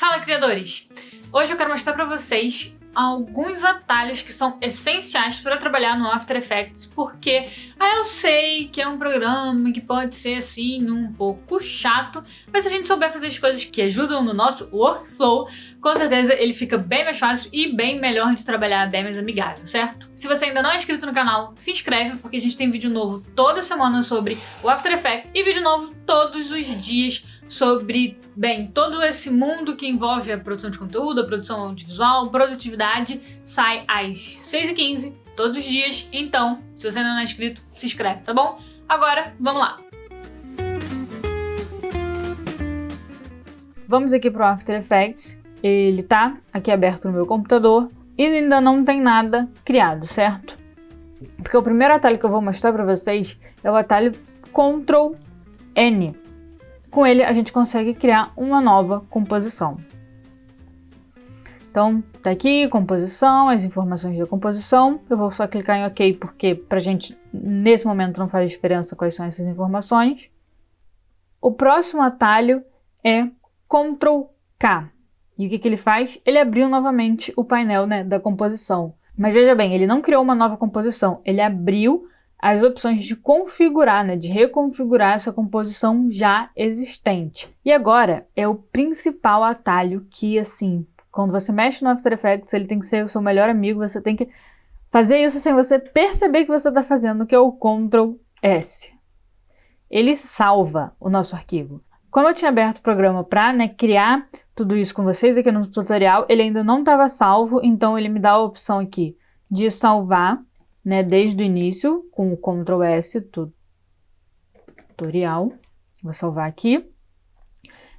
Fala, criadores! Hoje eu quero mostrar para vocês alguns atalhos que são essenciais para trabalhar no After Effects, porque eu sei que é um programa que pode ser assim um pouco chato, mas se a gente souber fazer as coisas que ajudam no nosso workflow, com certeza ele fica bem mais fácil e bem melhor de trabalhar, bem mais amigável, certo? Se você ainda não é inscrito no canal, se inscreve, porque a gente tem vídeo novo toda semana sobre o After Effects e vídeo novo todos os dias sobre, todo esse mundo que envolve a produção de conteúdo, a produção audiovisual, produtividade, sai às 6h15 todos os dias. Então, se você ainda não é inscrito, se inscreve, tá bom? Agora, vamos lá! Vamos aqui para o After Effects. Ele tá aqui aberto no meu computador e ainda não tem nada criado, certo? Porque o primeiro atalho que eu vou mostrar para vocês é o atalho Ctrl N. Com ele, a gente consegue criar uma nova composição. Então, tá aqui, composição, as informações da composição. Eu vou só clicar em OK, porque pra gente, nesse momento, não faz diferença quais são essas informações. O próximo atalho é Ctrl K. E o que ele faz? Ele abriu novamente o painel, da composição. Mas veja bem, ele não criou uma nova composição, ele abriu as opções de configurar, de reconfigurar essa composição já existente. E agora é o principal atalho que, assim, quando você mexe no After Effects, ele tem que ser o seu melhor amigo, você tem que fazer isso sem você perceber que você está fazendo, que é o Ctrl S. Ele salva o nosso arquivo. Como eu tinha aberto o programa para criar tudo isso com vocês aqui no tutorial, ele ainda não estava salvo, então ele me dá a opção aqui de salvar, desde o início, com o Ctrl S, tutorial. Vou salvar aqui.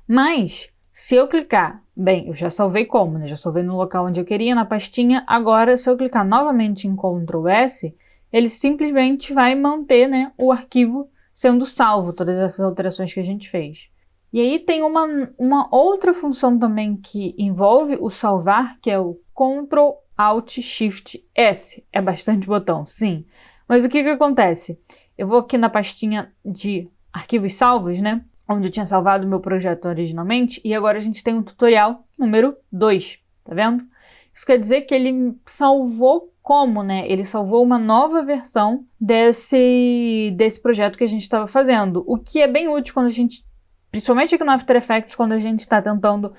Mas, se eu clicar, eu já salvei como, Já salvei no local onde eu queria, na pastinha. Agora, se eu clicar novamente em Ctrl S, ele simplesmente vai manter, o arquivo sendo salvo, todas essas alterações que a gente fez. E aí tem uma outra função também que envolve o salvar, que é o Ctrl Alt Shift S. É bastante botão, sim. Mas o que acontece? Eu vou aqui na pastinha de arquivos salvos, onde eu tinha salvado o meu projeto originalmente, e agora a gente tem um tutorial número 2, tá vendo? Isso quer dizer que ele salvou como, Ele salvou uma nova versão desse projeto que a gente estava fazendo, o que é bem útil quando a gente, principalmente aqui no After Effects, quando a gente está tentando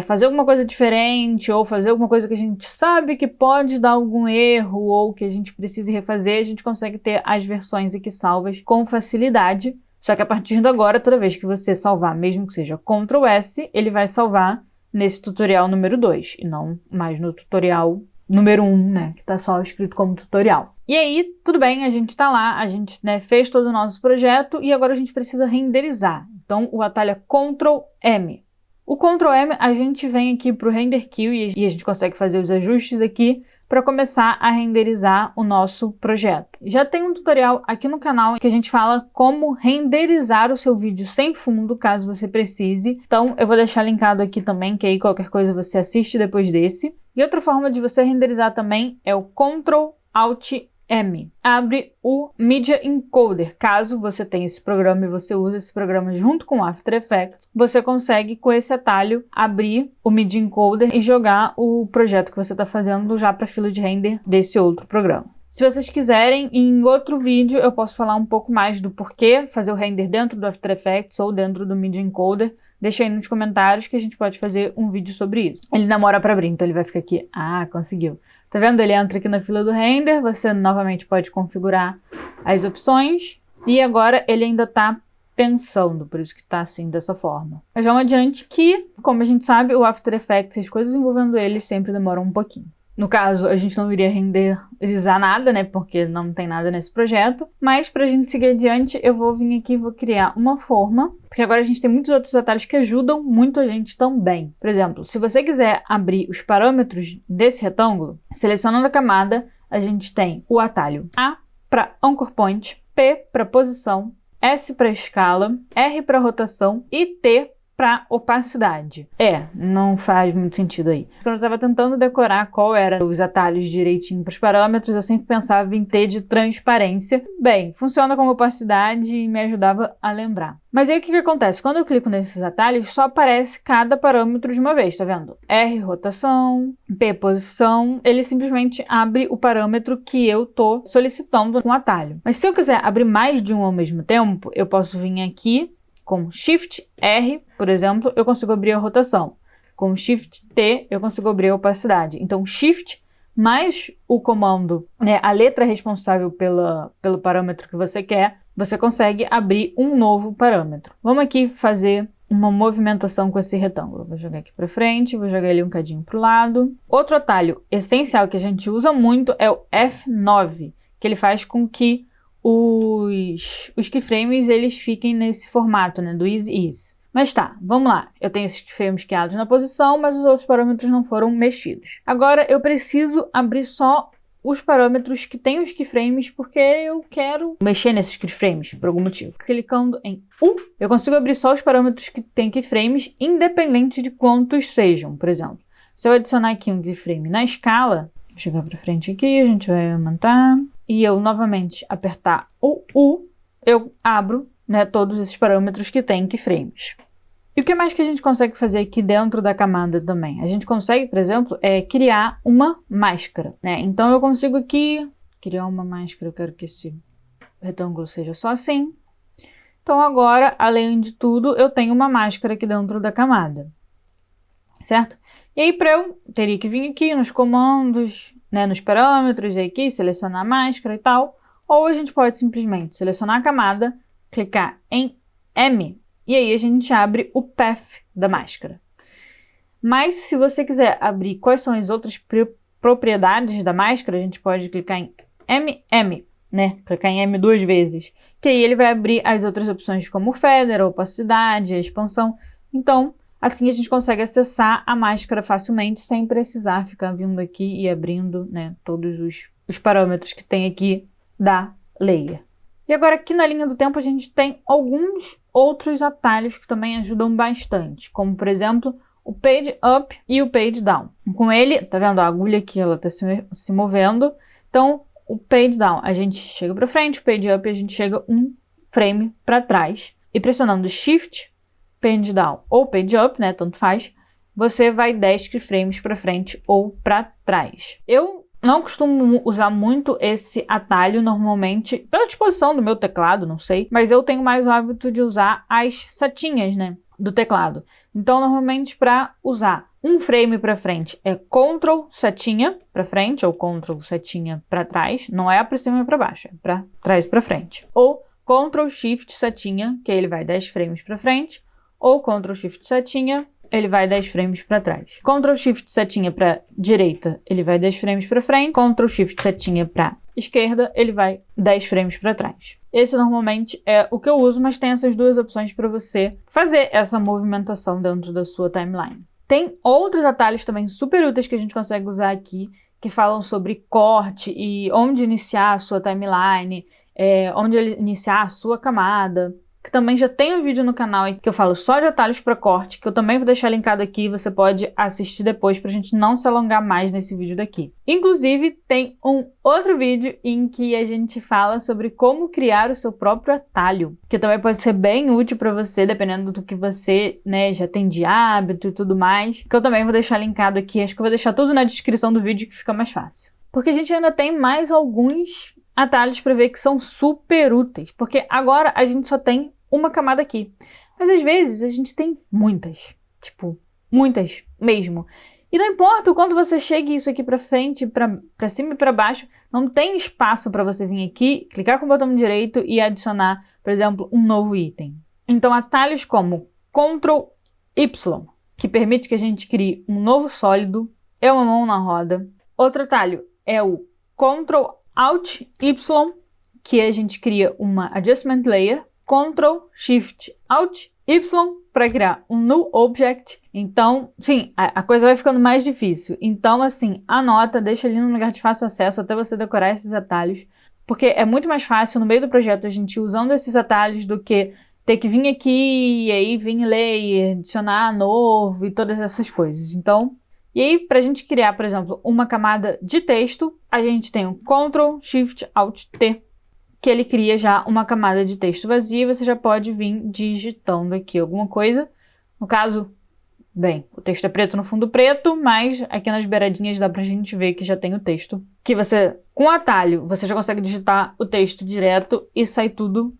fazer alguma coisa diferente ou fazer alguma coisa que a gente sabe que pode dar algum erro ou que a gente precise refazer, a gente consegue ter as versões aqui salvas com facilidade. Só que a partir de agora, toda vez que você salvar, mesmo que seja Ctrl S, ele vai salvar nesse tutorial número 2 e não mais no tutorial número 1, que está só escrito como tutorial. E aí, tudo bem, a gente está lá, a gente fez todo o nosso projeto e agora a gente precisa renderizar. Então, o atalho é Ctrl M. O Ctrl M, a gente vem aqui para o Render Queue e a gente consegue fazer os ajustes aqui para começar a renderizar o nosso projeto. Já tem um tutorial aqui no canal que a gente fala como renderizar o seu vídeo sem fundo, caso você precise. Então, eu vou deixar linkado aqui também, que aí qualquer coisa você assiste depois desse. E outra forma de você renderizar também é o Ctrl Alt M. Abre o Media Encoder. Caso você tenha esse programa e você use esse programa junto com o After Effects, você consegue, com esse atalho, abrir o Media Encoder e jogar o projeto que você está fazendo já para a fila de render desse outro programa. Se vocês quiserem, em outro vídeo eu posso falar um pouco mais do porquê fazer o render dentro do After Effects ou dentro do Media Encoder. Deixa aí nos comentários que a gente pode fazer um vídeo sobre isso. Ele demora para abrir, então ele vai ficar aqui. Conseguiu. Tá vendo? Ele entra aqui na fila do render, você novamente pode configurar as opções e agora ele ainda tá pensando, por isso que tá assim, dessa forma. Mas vamos adiante que, como a gente sabe, o After Effects, as coisas envolvendo ele sempre demoram um pouquinho. No caso, a gente não iria renderizar nada, porque não tem nada nesse projeto. Mas para a gente seguir adiante, eu vou vir aqui e vou criar uma forma. Porque agora a gente tem muitos outros atalhos que ajudam muito a gente também. Por exemplo, se você quiser abrir os parâmetros desse retângulo, selecionando a camada, a gente tem o atalho A para Anchor Point, P para posição, S para escala, R para rotação e T para opacidade. Não faz muito sentido aí. Quando eu estava tentando decorar qual eram os atalhos direitinho para os parâmetros, eu sempre pensava em T de transparência. Bem, funciona como opacidade e me ajudava a lembrar. Mas aí o que acontece? Quando eu clico nesses atalhos, só aparece cada parâmetro de uma vez, tá vendo? R, rotação, P, posição. Ele simplesmente abre o parâmetro que eu tô solicitando com o atalho. Mas se eu quiser abrir mais de um ao mesmo tempo, eu posso vir aqui com Shift R, por exemplo, eu consigo abrir a rotação. Com Shift T, eu consigo abrir a opacidade. Então, Shift mais o comando, né, a letra responsável pelo parâmetro que você quer, você consegue abrir um novo parâmetro. Vamos aqui fazer uma movimentação com esse retângulo. Vou jogar aqui para frente, vou jogar ele um cadinho para o lado. Outro atalho essencial que a gente usa muito é o F9, que ele faz com que os keyframes eles fiquem nesse formato, né, do is. Mas tá, vamos lá. Eu tenho esses keyframes criados na posição, mas os outros parâmetros não foram mexidos. Agora eu preciso abrir só os parâmetros que têm os keyframes, porque eu quero mexer nesses keyframes por algum motivo. Clicando em U, eu consigo abrir só os parâmetros que têm keyframes, independente de quantos sejam. Por exemplo, se eu adicionar aqui um keyframe na escala, vou chegar para frente aqui, a gente vai aumentar, e eu novamente apertar o U, eu abro, né, todos esses parâmetros que têm keyframes. E o que mais que a gente consegue fazer aqui dentro da camada também? A gente consegue, por exemplo, criar uma máscara, né? Então eu consigo aqui criar uma máscara, eu quero que esse retângulo seja só assim. Então agora, além de tudo, eu tenho uma máscara aqui dentro da camada, certo? E aí eu teria que vir aqui nos comandos, né, nos parâmetros, e aqui selecionar a máscara e tal. Ou a gente pode simplesmente selecionar a camada, clicar em M, e aí a gente abre o path da máscara. Mas se você quiser abrir quais são as outras propriedades da máscara, a gente pode clicar em MM, né? Clicar em M 2 vezes. Que aí ele vai abrir as outras opções como feather, a opacidade, a expansão. Então, assim a gente consegue acessar a máscara facilmente, sem precisar ficar vindo aqui e abrindo, né, todos os parâmetros que tem aqui da layer. E agora aqui na linha do tempo a gente tem alguns outros atalhos que também ajudam bastante, como por exemplo o Page Up e o Page Down. Com ele, tá vendo a agulha aqui, ela tá se movendo, então o Page Down a gente chega para frente, o Page Up a gente chega um frame para trás, e pressionando Shift, Page Down ou Page Up, né, tanto faz, você vai 10 keyframes para frente ou para trás. Eu não costumo usar muito esse atalho normalmente, pela disposição do meu teclado, não sei, mas eu tenho mais o hábito de usar as setinhas, né, do teclado. Então, normalmente, para usar um frame para frente é Ctrl setinha para frente ou Ctrl setinha para trás, não é para cima e para baixo, é para trás e para frente. Ou Ctrl Shift setinha, que aí ele vai 10 frames para frente, ou Ctrl Shift setinha, ele vai 10 frames para trás. Ctrl Shift setinha para direita, ele vai 10 frames para frente. Ctrl Shift setinha para esquerda, ele vai 10 frames para trás. Esse normalmente é o que eu uso, mas tem essas duas opções para você fazer essa movimentação dentro da sua timeline. Tem outros atalhos também super úteis que a gente consegue usar aqui, que falam sobre corte e onde iniciar a sua timeline, onde iniciar a sua camada. Que também já tem um vídeo no canal que eu falo só de atalhos para corte, que eu também vou deixar linkado aqui, você pode assistir depois pra gente não se alongar mais nesse vídeo daqui. Inclusive, tem um outro vídeo em que a gente fala sobre como criar o seu próprio atalho, que também pode ser bem útil para você, dependendo do que você, né, já tem de hábito e tudo mais, que eu também vou deixar linkado aqui, acho que eu vou deixar tudo na descrição do vídeo que fica mais fácil. Porque a gente ainda tem mais alguns atalhos para ver que são super úteis, porque agora a gente só tem uma camada aqui. Mas às vezes a gente tem muitas. Tipo, muitas mesmo. E não importa o quanto você chegue isso aqui pra frente, pra cima e pra baixo, não tem espaço para você vir aqui, clicar com o botão direito e adicionar, por exemplo, um novo item. Então atalhos como Ctrl Y, que permite que a gente crie um novo sólido, é uma mão na roda. Outro atalho é o Ctrl Alt Y, que a gente cria uma Adjustment Layer. Ctrl, Shift, Alt, Y para criar um New Object. Então, sim, a coisa vai ficando mais difícil. Então, assim, anota, deixa ali num lugar de fácil acesso até você decorar esses atalhos, porque é muito mais fácil no meio do projeto a gente ir usando esses atalhos do que ter que vir aqui e aí vir ler e adicionar novo e todas essas coisas. Então, e aí pra gente criar, por exemplo, uma camada de texto, a gente tem o Ctrl Shift Alt T, que ele cria já uma camada de texto vazia e você já pode vir digitando aqui alguma coisa. No caso, bem, o texto é preto no fundo preto, mas aqui nas beiradinhas dá pra gente ver que já tem o texto. Que você, com o atalho, você já consegue digitar o texto direto e sai tudo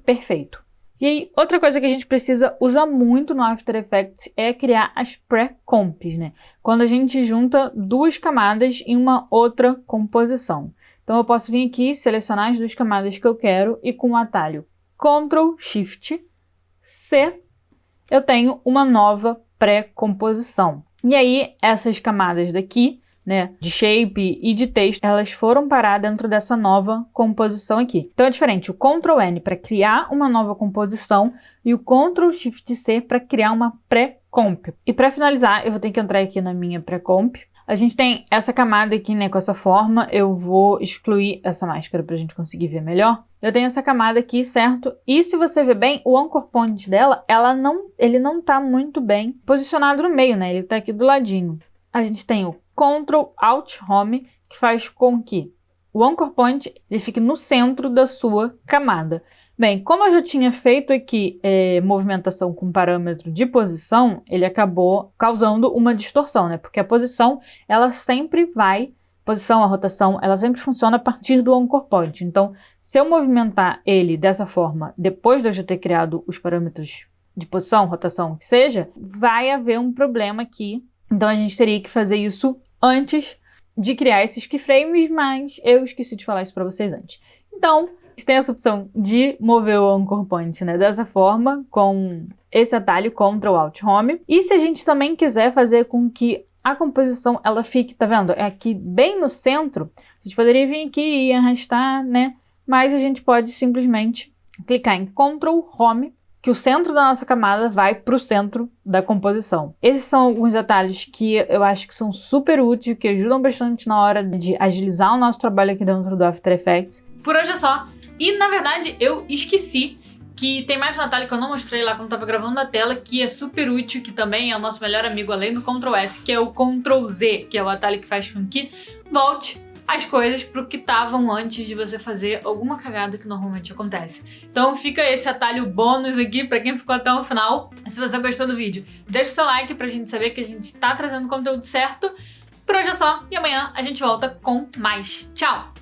perfeito. E aí, outra coisa que a gente precisa usar muito no After Effects é criar as pré-comps, né? Quando a gente junta duas camadas em uma outra composição. Então eu posso vir aqui, selecionar as duas camadas que eu quero e com o atalho Ctrl Shift C, eu tenho uma nova pré-composição. E aí, essas camadas daqui, né, de shape e de texto, elas foram parar dentro dessa nova composição aqui. Então é diferente, o Ctrl N para criar uma nova composição e o Ctrl Shift C para criar uma pré-comp. E para finalizar, eu vou ter que entrar aqui na minha pré-comp. A gente tem essa camada aqui, né, com essa forma. Eu vou excluir essa máscara para a gente conseguir ver melhor. Eu tenho essa camada aqui, certo? E se você ver bem, o Anchor Point dela, ele não tá muito bem posicionado no meio, né? Ele tá aqui do ladinho. A gente tem o Ctrl Alt Home, que faz com que o Anchor Point ele fique no centro da sua camada. Bem, como eu já tinha feito aqui movimentação com parâmetro de posição, ele acabou causando uma distorção, né? Porque a posição, ela sempre vai, a rotação, ela sempre funciona a partir do Anchor Point. Então, se eu movimentar ele dessa forma, depois de eu já ter criado os parâmetros de posição, rotação, que seja, vai haver um problema aqui. Então, a gente teria que fazer isso antes de criar esses keyframes, mas eu esqueci de falar isso para vocês antes. Então, a gente tem essa opção de mover o Anchor Point, né, dessa forma, com esse atalho Ctrl Alt Home. E se a gente também quiser fazer com que a composição ela fique, tá vendo? É aqui bem no centro, a gente poderia vir aqui e arrastar, né? Mas a gente pode simplesmente clicar em Ctrl Home, que o centro da nossa camada vai para o centro da composição. Esses são alguns atalhos que eu acho que são super úteis, que ajudam bastante na hora de agilizar o nosso trabalho aqui dentro do After Effects. Por hoje é só. E, na verdade, eu esqueci que tem mais um atalho que eu não mostrei lá quando estava gravando a tela, que é super útil, que também é o nosso melhor amigo além do Ctrl S, que é o Ctrl Z, que é o atalho que faz com que volte as coisas para o que estavam antes de você fazer alguma cagada que normalmente acontece. Então fica esse atalho bônus aqui para quem ficou até o final. Se você gostou do vídeo, deixa o seu like pra gente saber que a gente tá trazendo conteúdo certo. Por hoje é só, e amanhã a gente volta com mais. Tchau!